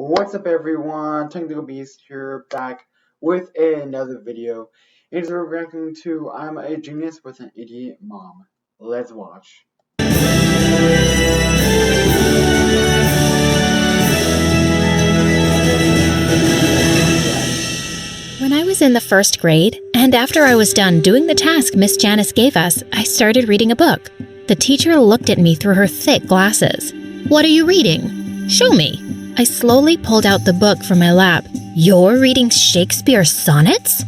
What's up everyone, Technical Beast here, back with another video. And we're reacting to I'm a Genius with an Idiot Mom. Let's watch. When I was in the first grade, and after I was done doing the task Miss Janice gave us, I started reading a book. The teacher looked at me through her thick glasses. "What are you reading? Show me." I slowly pulled out the book from my lap. "You're reading Shakespeare's sonnets?"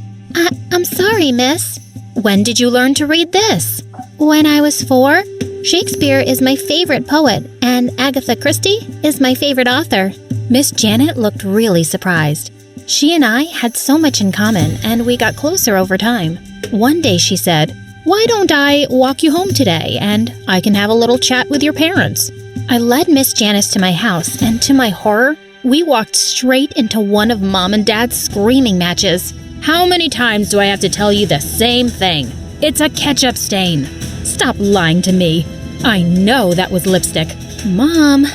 I'm sorry, miss." "When did you learn to read this?" "When I was 4. Shakespeare is my favorite poet, and Agatha Christie is my favorite author." Miss Janet looked really surprised. She and I had so much in common, and we got closer over time. One day she said, "Why don't I walk you home today, and I can have a little chat with your parents?" I led Miss Janice to my house, and to my horror, we walked straight into one of Mom and Dad's screaming matches. "How many times do I have to tell you the same thing? It's a ketchup stain. Stop lying to me. I know that was lipstick." "Mom,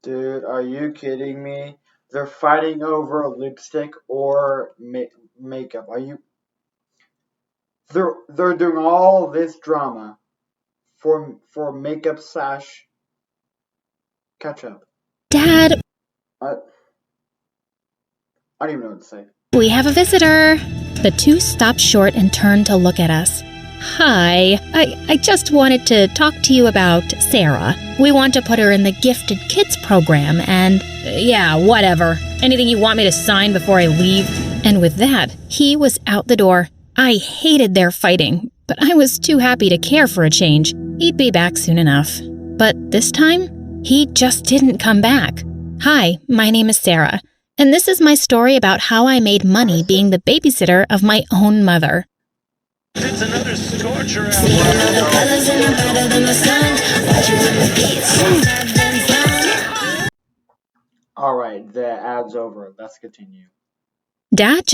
Dude, are you kidding me? They're fighting over lipstick or makeup. They're doing all this drama for makeup slash ketchup. Dad, I don't even know what to say. we have a visitor." The two stopped short and turned to look at us. "Hi, I just wanted to talk to you about Sarah. We want to put her in the Gifted Kids program and, yeah, whatever. Anything you want me to sign before I leave?" And with that, he was out the door. I hated their fighting, but I was too happy to care for a change. He'd be back soon enough. But this time, he just didn't come back. "Hi, my name is Sarah, and this is my story about how I made money being the babysitter of my own mother." It's another scorcher out Alright, the ad's over. Let's continue. Dad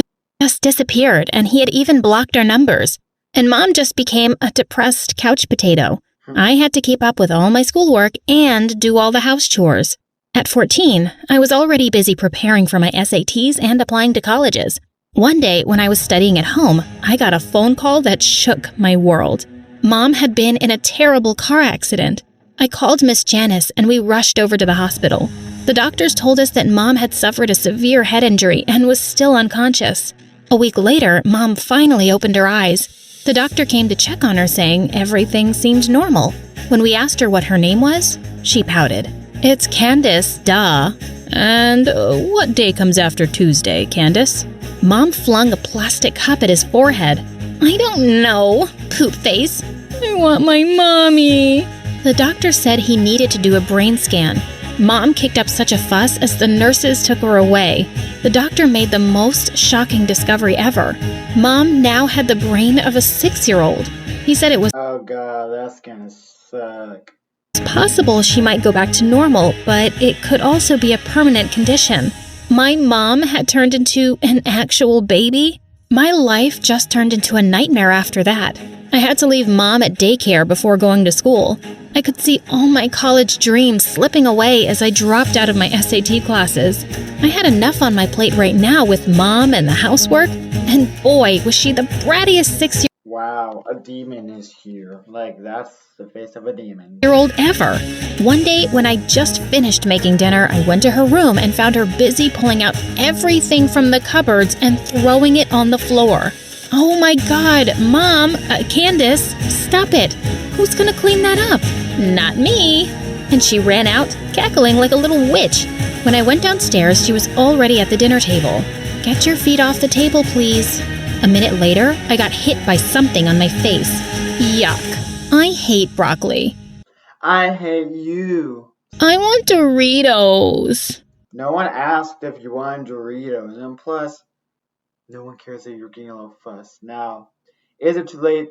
just disappeared, and he had even blocked our numbers. And Mom just became a depressed couch potato. I had to keep up with all my schoolwork and do all the house chores. At 14, I was already busy preparing for my SATs and applying to colleges. One day, when I was studying at home, I got a phone call that shook my world. Mom had been in a terrible car accident. I called Miss Janice, and we rushed over to the hospital. The doctors told us that Mom had suffered a severe head injury and was still unconscious. A week later, Mom finally opened her eyes. The doctor came to check on her, saying everything seemed normal. When we asked her what her name was, she pouted. "It's Candace, duh." "And what day comes after Tuesday, Candace?" Mom flung a plastic cup at his forehead. "I don't know, poop face. I want my mommy." The doctor said he needed to do a brain scan. Mom kicked up such a fuss as the nurses took her away. The doctor made the most shocking discovery ever. Mom now had the brain of a 6-year-old. He said it was Oh god, that's gonna suck. possible she might go back to normal, but it could also be a permanent condition. My mom had turned into an actual baby. My life just turned into a nightmare after that. I had to leave Mom at daycare before going to school. I could see all my college dreams slipping away as I dropped out of my SAT classes. I had enough on my plate right now with Mom and the housework, and boy, was she the brattiest 6-year-old Wow, a demon is here. Like, that's the face of a demon. ever. One day, when I just finished making dinner, I went to her room and found her busy pulling out everything from the cupboards and throwing it on the floor. "Oh my God, Mom, Candace, stop it. Who's gonna clean that up?" "Not me." And she ran out, cackling like a little witch. When I went downstairs, she was already at the dinner table. "Get your feet off the table, please." A minute later, I got hit by something on my face. Yuck. I hate broccoli. I hate you. I want Doritos. No one asked if you wanted Doritos, and plus, no one cares that you're getting a little fuss. Now, is it too late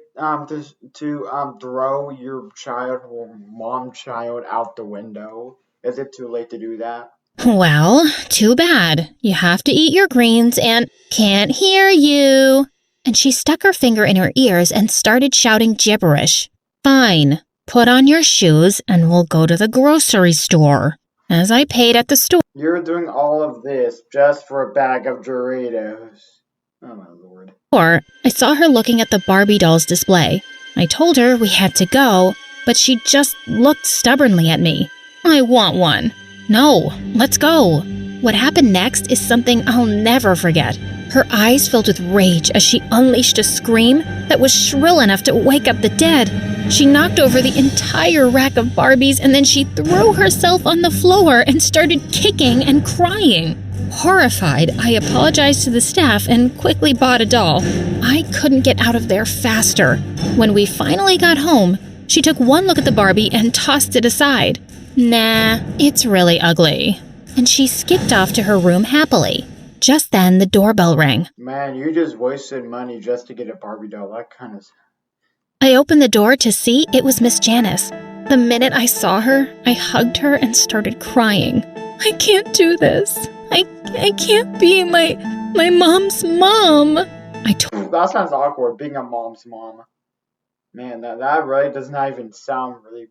to throw your child or mom child out the window? Is it too late to do that? Well, too bad. You have to eat your greens and can't hear you. And she stuck her finger in her ears and started shouting gibberish. "Fine. Put on your shoes and we'll go to the grocery store." As I paid at the store, You're doing all of this just for a bag of Doritos. Oh my lord. I saw her looking at the Barbie dolls display. I told her we had to go, but she just looked stubbornly at me. I want one. No, let's go. What happened next is something I'll never forget. Her eyes filled with rage as she unleashed a scream that was shrill enough to wake up the dead. She knocked over the entire rack of Barbies and then she threw herself on the floor and started kicking and crying. Horrified, I apologized to the staff and quickly bought a doll. I couldn't get out of there faster. When we finally got home, she took one look at the Barbie and tossed it aside. Nah, it's really ugly. And she skipped off to her room happily. Just then, the doorbell rang. Man, you just wasted money just to get a Barbie doll. That kind of... I opened the door to see it was Miss Janice. The minute I saw her, I hugged her and started crying. I can't do this. I can't be my mom's mom. That sounds awkward, being a mom's mom. Man, that really does not even sound really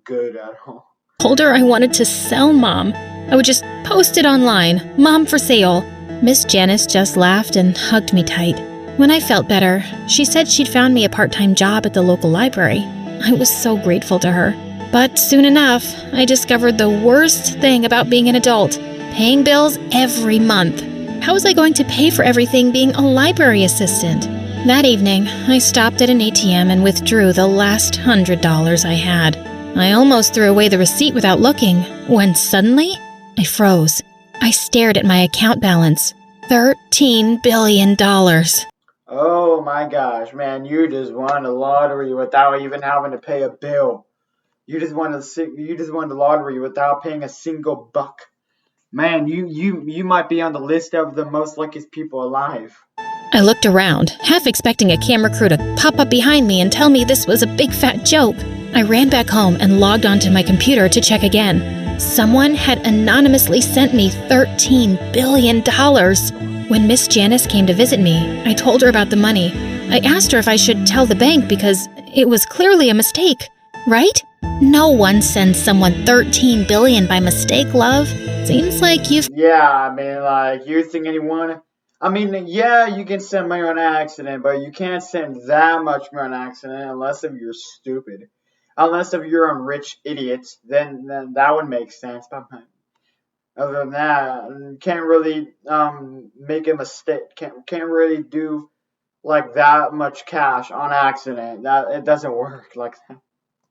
good at all. Told her I wanted to sell Mom. I would just post it online, Mom for sale. Miss Janice just laughed and hugged me tight. When I felt better, she said she'd found me a part-time job at the local library. I was so grateful to her. But soon enough, I discovered the worst thing about being an adult: paying bills every month. How was I going to pay for everything being a library assistant? That evening, I stopped at an ATM and withdrew the last $100 I had. I almost threw away the receipt without looking, when suddenly, I froze. I stared at my account balance. $13 billion. Oh my gosh, man, you just won the lottery without even having to pay a bill. You just won the lottery without paying a single buck. Man, you might be on the list of the most luckiest people alive. I looked around, half expecting a camera crew to pop up behind me and tell me this was a big fat joke. I ran back home and logged onto my computer to check again. Someone had anonymously sent me $13 billion. When Miss Janice came to visit me, I told her about the money. I asked her if I should tell the bank because it was clearly a mistake, right? No one sends someone $13 billion by mistake, love. Seems like you've... Yeah, I mean, like, you think anyone... I mean, yeah, you can send money on accident, but you can't send that much money on accident unless if you're stupid. Unless if you're a rich idiot, then that would make sense. But other than that, can't really make a mistake. Can't really do like that much cash on accident. That it doesn't work like that.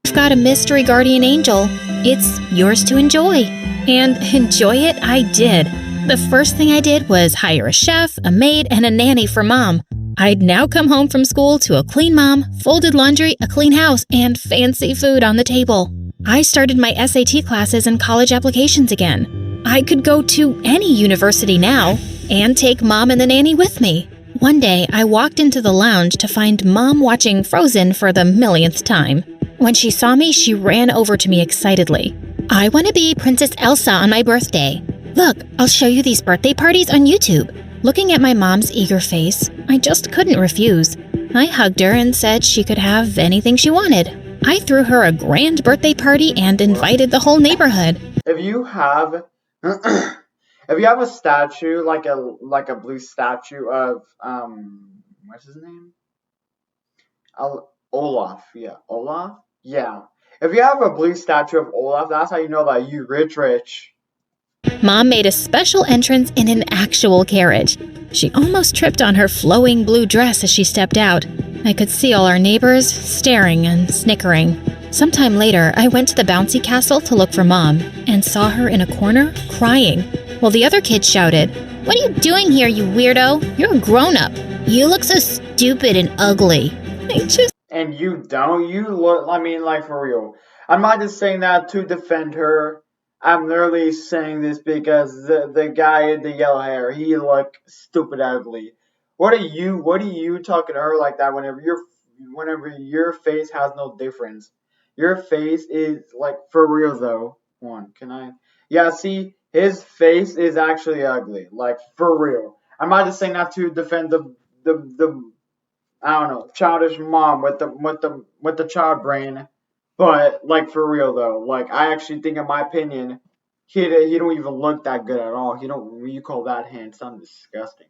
I've got a mystery guardian angel. It's yours to enjoy. And enjoy it I did. The first thing I did was hire a chef, a maid, and a nanny for Mom. I'd now come home from school to a clean mom, folded laundry, a clean house, and fancy food on the table. I started my SAT classes and college applications again. I could go to any university now and take Mom and the nanny with me. One day, I walked into the lounge to find Mom watching Frozen for the millionth time. When she saw me, she ran over to me excitedly. I want to be Princess Elsa on my birthday. Look, I'll show you these birthday parties on YouTube. Looking at my mom's eager face, I just couldn't refuse. I hugged her and said she could have anything she wanted. I threw her a grand birthday party and invited the whole neighborhood. If you have a statue like a blue statue of what's his name? Olaf. Yeah, Olaf. Yeah. If you have a blue statue of Olaf, that's how you know that you rich. Mom made a special entrance in an actual carriage. She almost tripped on her flowing blue dress as she stepped out. I could see all our neighbors staring and snickering. Sometime later, I went to the bouncy castle to look for Mom and saw her in a corner crying, while the other kids shouted, "What are you doing here, you weirdo? You're a grown-up. You look so stupid and ugly." And you don't? You look, I mean, like, for real. I'm not just saying that to defend her. I'm literally saying this because the guy in the yellow hair, he looked stupid ugly. What are you talking to her like that whenever your face has no difference? Your face is like, for real though. Can I? Yeah, see, his face is actually ugly. Like, for real. I'm not just saying that to defend the I don't know, childish mom with the child brain. But, like, for real though, like, I actually think, in my opinion, he don't even look that good at all. He don't. You call that handsome? Disgusting.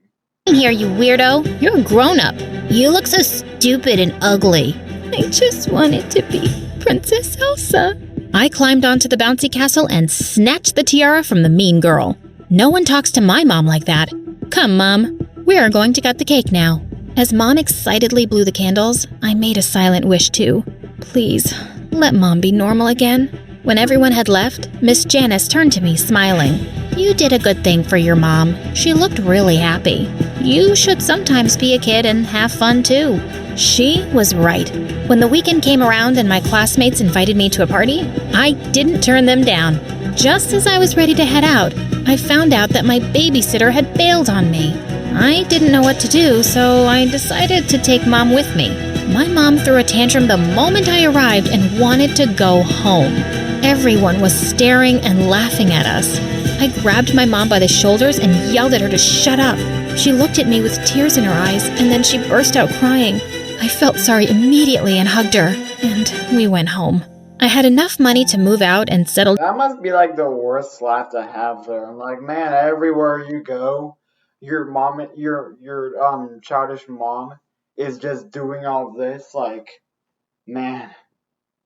Here, you weirdo. You're a grown-up. You look so stupid and ugly. I just wanted to be Princess Elsa. I climbed onto the bouncy castle and snatched the tiara from the mean girl. No one talks to my mom like that. Come, Mom. We are going to cut the cake now. As Mom excitedly blew the candles, I made a silent wish too. Please, let Mom be normal again. When everyone had left, Miss Janice turned to me, smiling. You did a good thing for your mom. She looked really happy. You should sometimes be a kid and have fun too. She was right. When the weekend came around and my classmates invited me to a party, I didn't turn them down. Just as I was ready to head out, I found out that my babysitter had bailed on me. I didn't know what to do, so I decided to take Mom with me. My mom threw a tantrum the moment I arrived and wanted to go home. Everyone was staring and laughing at us. I grabbed my mom by the shoulders and yelled at her to shut up. She looked at me with tears in her eyes, and then she burst out crying. I felt sorry immediately and hugged her, and we went home. I had enough money to move out and settle. That must be like the worst slap to have there. I'm like, man, everywhere you go, your mom, your childish mom is just doing all this. Like, man,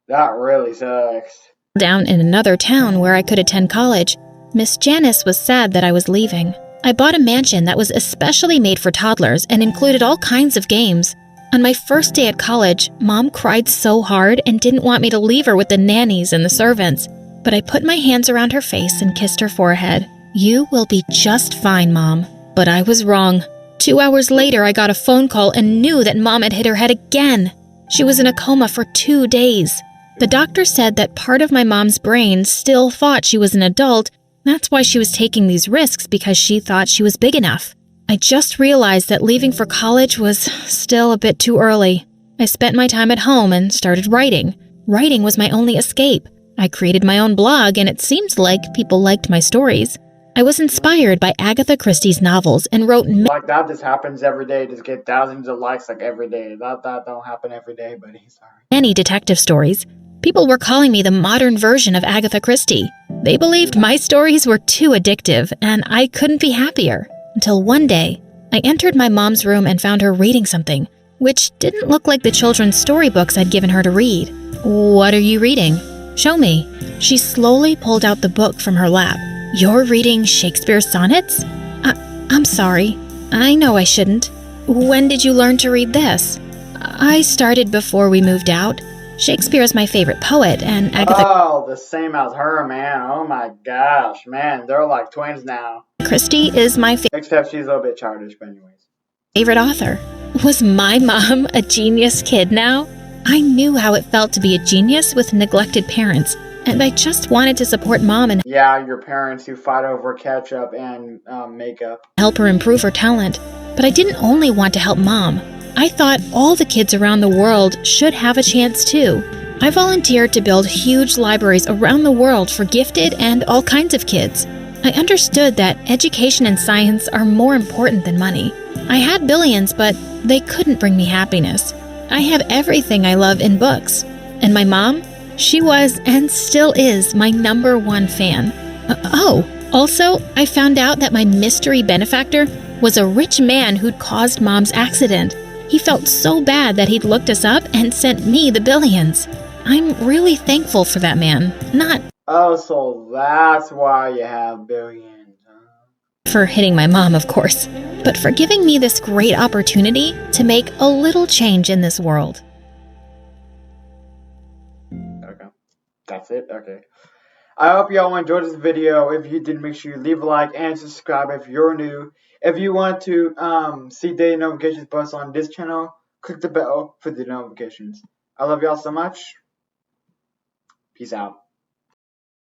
that really sucks. Down in another town where I could attend college. Miss Janice was sad that I was leaving. I bought a mansion that was especially made for toddlers and included all kinds of games. On my first day at college, Mom cried so hard and didn't want me to leave her with the nannies and the servants. But I put my hands around her face and kissed her forehead. You will be just fine, Mom. But I was wrong. 2 hours later, I got a phone call and knew that Mom had hit her head again. She was in a coma for 2 days. The doctor said that part of my mom's brain still thought she was an adult. That's why she was taking these risks, because she thought she was big enough. I just realized that leaving for college was still a bit too early. I spent my time at home and started writing. Writing was my only escape. I created my own blog, and it seems like people liked my stories. I was inspired by Agatha Christie's novels and wrote Like, that just happens every day. Just get thousands of likes like every day. That don't happen every day, buddy. Sorry. many detective stories. People were calling me the modern version of Agatha Christie. They believed my stories were too addictive, and I couldn't be happier. Until one day, I entered my mom's room and found her reading something, which didn't look like the children's storybooks I'd given her to read. What are you reading? Show me. She slowly pulled out the book from her lap. You're reading Shakespeare's sonnets? I'm sorry. I know I shouldn't. When did you learn to read this? I started before we moved out. Shakespeare is my favorite poet, and Agatha Oh, the same as her, man. Oh my gosh, man. They're like twins now. Christie is my Except she's a little bit childish, but anyways. favorite author. Was my mom a genius kid now? I knew how it felt to be a genius with neglected parents, and I just wanted to support Mom and Yeah, your parents who fight over ketchup and makeup. help her improve her talent. But I didn't only want to help Mom. I thought all the kids around the world should have a chance too. I volunteered to build huge libraries around the world for gifted and all kinds of kids. I understood that education and science are more important than money. I had billions, but they couldn't bring me happiness. I have everything I love in books. And my mom? She was and still is my #1 fan. Also, I found out that my mystery benefactor was a rich man who'd caused Mom's accident. He felt so bad that he'd looked us up and sent me the billions. I'm really thankful for that man, not Oh, so that's why you have billions. for hitting my mom, of course, but for giving me this great opportunity to make a little change in this world. Okay. That's it? Okay. I hope y'all enjoyed this video. If you did, make sure you leave a like and subscribe if you're new. If you want to see daily notifications posts on this channel, click the bell for the notifications. I love y'all so much. Peace out.